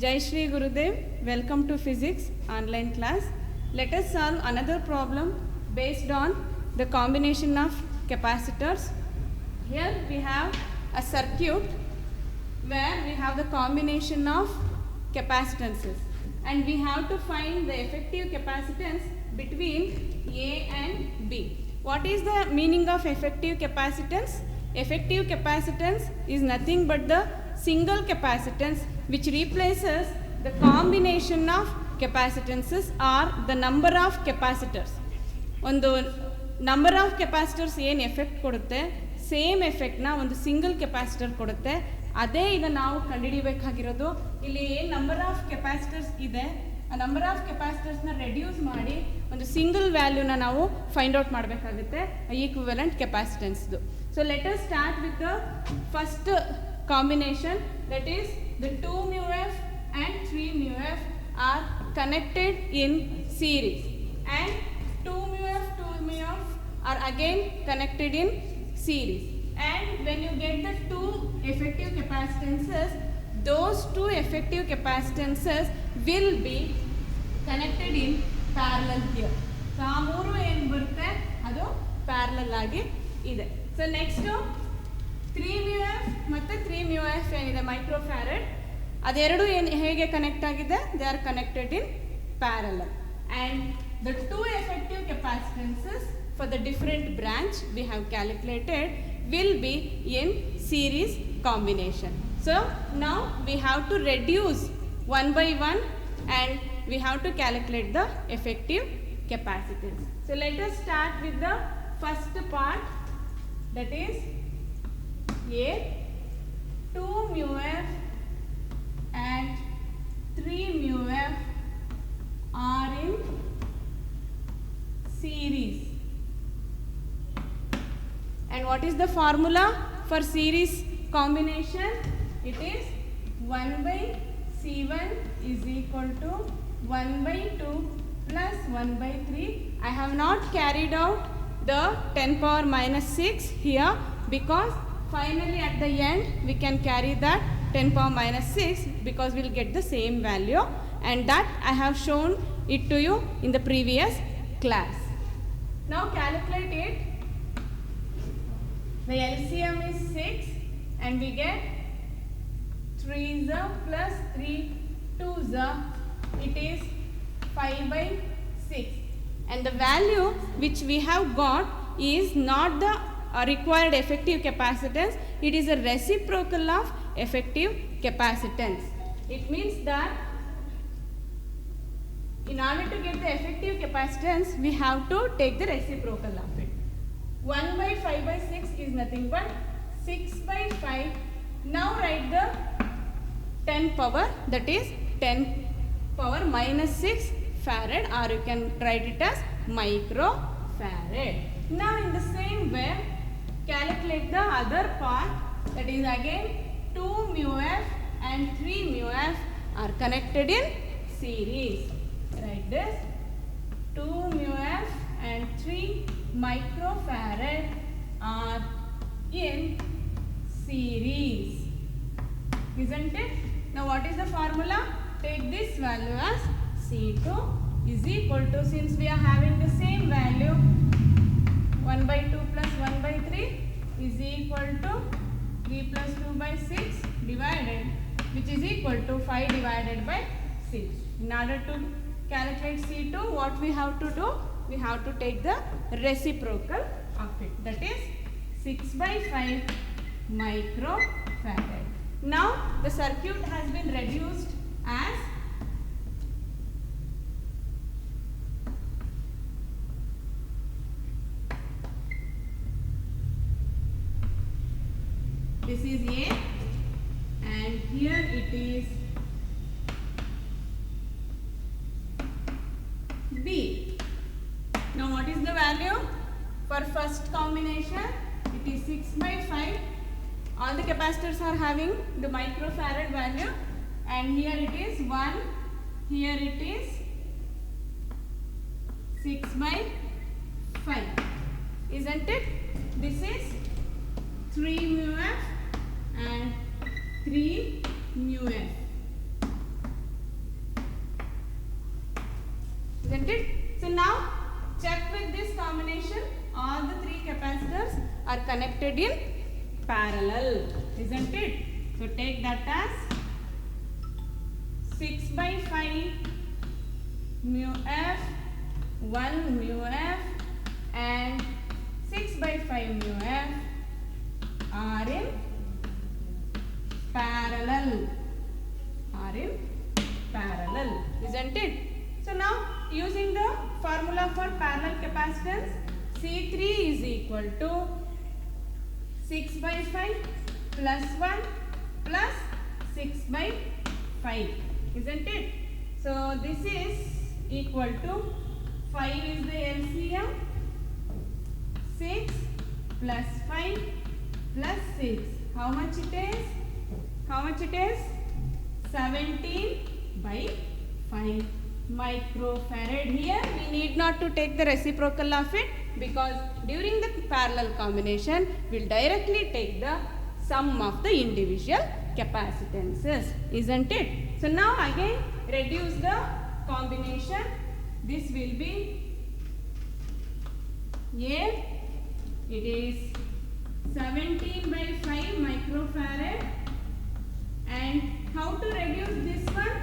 Jai Shri Gurudev, welcome to physics online class. Let us solve another problem based on the combination of capacitors. Here we have a circuit where we have the combination of capacitances and we have to find the effective capacitance between A and B. What is the meaning of effective capacitance? Effective capacitance is nothing but the single capacitance which replaces the combination of capacitances or the number of capacitors. ಒಂದು number of capacitors ಏನು effect ಕೊಡುತ್ತೆ same ಎಫೆಕ್ಟ್ನ ಒಂದು single capacitor ಕೊಡುತ್ತೆ. ಅದೇ ಈಗ ನಾವು ಕಂಡುಹಿಡಿಯಬೇಕಾಗಿರೋದು. ಇಲ್ಲಿ ಏನು ನಂಬರ್ ಆಫ್ ಕೆಪಾಸಿಟರ್ಸ್ ಇದೆ ಆ ನಂಬರ್ ಆಫ್ ಕೆಪಾಸಿಟರ್ಸ್ನ ರೆಡ್ಯೂಸ್ ಮಾಡಿ ಒಂದು ಸಿಂಗಲ್ ವ್ಯಾಲ್ಯೂನ ನಾವು ಫೈಂಡ್ ಔಟ್ ಮಾಡಬೇಕಾಗುತ್ತೆ ಈಕ್ವಿವೆಲೆಂಟ್ ಕೆಪಾಸಿಟೆನ್ಸ್ದು. So let us start with the first combination, that is the 2 mu f and 3 mu f are connected in series and 2 mu f are again connected in series, and when you get the two effective capacitances, those two effective capacitances will be connected in parallel here. So ಆ ಮೂರು ಏನು ಬರುತ್ತೆ ಅದು parallel ಆಗಿ ಇದೆ. So next 3 mu f ಮತ್ತು 3 mu f ಏನಿದೆ micro farad, ಅದೆರಡು ಏನು ಹೇಗೆ ಕನೆಕ್ಟ್ ಆಗಿದೆ, they are connected in parallel, and the two effective capacitances for the different branch we have calculated will be in series combination. So now we have to reduce one by one and we have to calculate the effective capacitance. So let us start with the first part, that is A 2 mu f and 3 mu f are in series. And what is the formula for series combination? It is 1 by C1 is equal to 1 by 2 plus 1 by 3. I have not carried out the 10 power minus 6 here because finally at the end we can carry that 10 power minus 6 because we will get the same value, and that I have shown it to you in the previous class. Now calculate it. The LCM is 6 and we get 3s plus 3 2s, it is 5 by 6, and the value which we have got is not the required effective capacitance, it is a reciprocal of effective capacitance. It means that in order to get the effective capacitance we have to take the reciprocal of it. 1 by 5 by 6 is nothing but 6 by 5. Now write the 10 power, that is 10 power minus 6 farad, or you can write it as microfarad. Now in the same way calculate the other part, that is again 2 mu f and 3 mu f are connected in series. Write this 2 mu f and 3 microfarad are in series, isn't it? Now what is the formula? Take this value as C2 is equal to, since we are having the same value, 1 by 2 plus 1 by 3 is equal to 3 plus 2 by 6 divided, which is equal to 5 divided by 6. In order to calculate C2, what we have to do? We have to take the reciprocal of it, that is 6 by 5 microfarad. Now the circuit has been reduced as this is A and here it is B. Now what is the value for first combination? It is 6 by 5. All the capacitors are having the microfarad value, and here it is 1, here it is 6 by 5, isn't it? This is 3 mu f and 3 mu f. are connected in parallel, isn't it? So take that as 6 by 5 mu f, 1 mu f and 6 by 5 mu f are in parallel, isn't it? So now using the formula for parallel capacitance, C3 is equal to 6 by 5 plus 1 plus 6 by 5, isn't it? So this is equal to 5 is the LCM, 6 plus 5 plus 6. How much it is? 17 by 5 microfarad. Here we need not to take the reciprocal of it, because during the parallel combination we will directly take the sum of the individual capacitances, isn't it? So now again reduce the combination. This will be A, it is 17 by 5 microfarad. And how to reduce this one?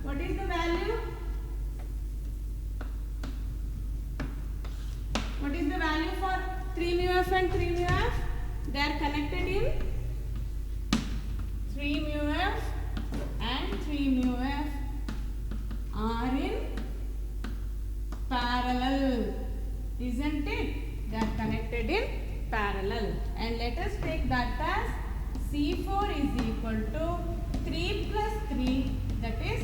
What is the value? What is the value for 3 mu f and 3 mu f? They are connected in 3 mu f and 3 mu f are in parallel, isn't it? They are connected in parallel. And let us take that as C4 is equal to 3 plus 3, that is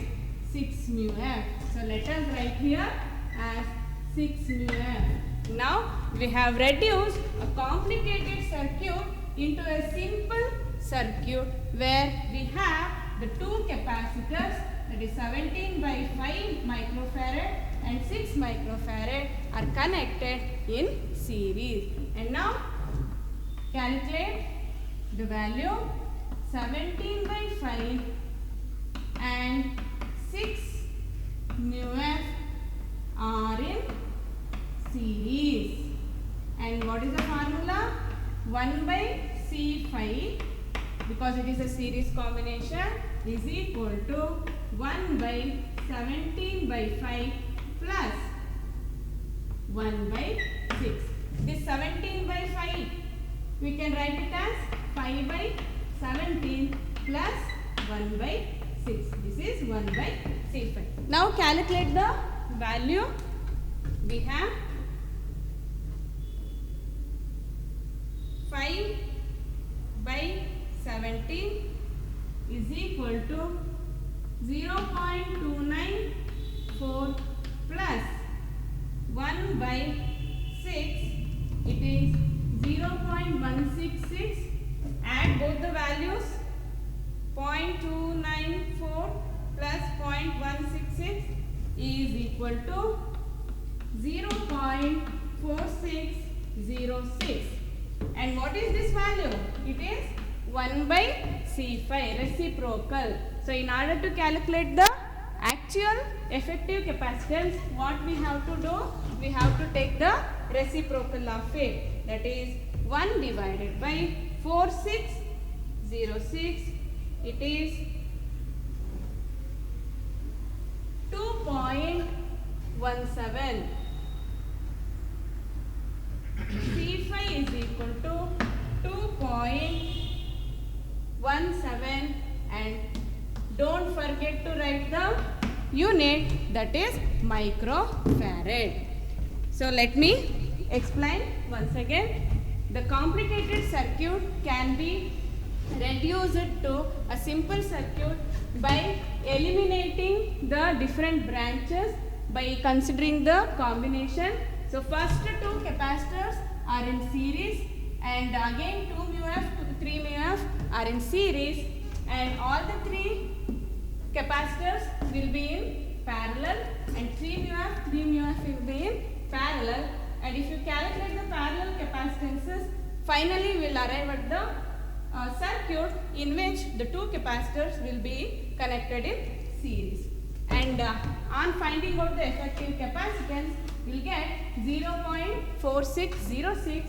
6 mu f. So let us write here as 6 mu f. Now we have reduced a complicated circuit into a simple circuit where we have the two capacitors, that is 17 by 5 microfarad and 6 microfarad are connected in series. And now calculate the value. 17 by 5 and 6 mu f are in series. And what is the formula? 1 by C5, because it is a series combination, is equal to 1 by 17 by 5 plus 1 by 6. This 17 by 5, we can write it as 5 by 17 plus 1 by 6. This is 1 by C5. Now calculate the value. We have 5 by 17 is equal to 0.294 plus 1 by 6, it is 0.166. Add both the values. 0.294 plus 0.166 is equal to 0.4606. And what is this value? It is 1 by C5, reciprocal. So in order to calculate the actual effective capacitance, what we have to do? We have to take the reciprocal of it. That is 1 divided by 4606. It is 2.17. C5 is equal to 2.17, and don't forget to write the unit, that is microfarad. So let me explain once again. The complicated circuit can be reduced to a simple circuit by eliminating the different branches by considering the combination. So first two capacitors are in series, and again 2 mu f to 3 mu f are in series, and all the three capacitors will be in parallel, and 3 mu f will be in parallel. And if you calculate the parallel capacitances, finally we will arrive at the circuit in which the two capacitors will be connected in series. And on finding out the effective capacitance, we will get 0.4606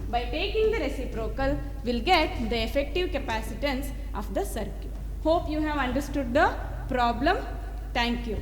By taking the reciprocal, we'll get the effective capacitance of the circuit. Hope you have understood the problem. Thank you.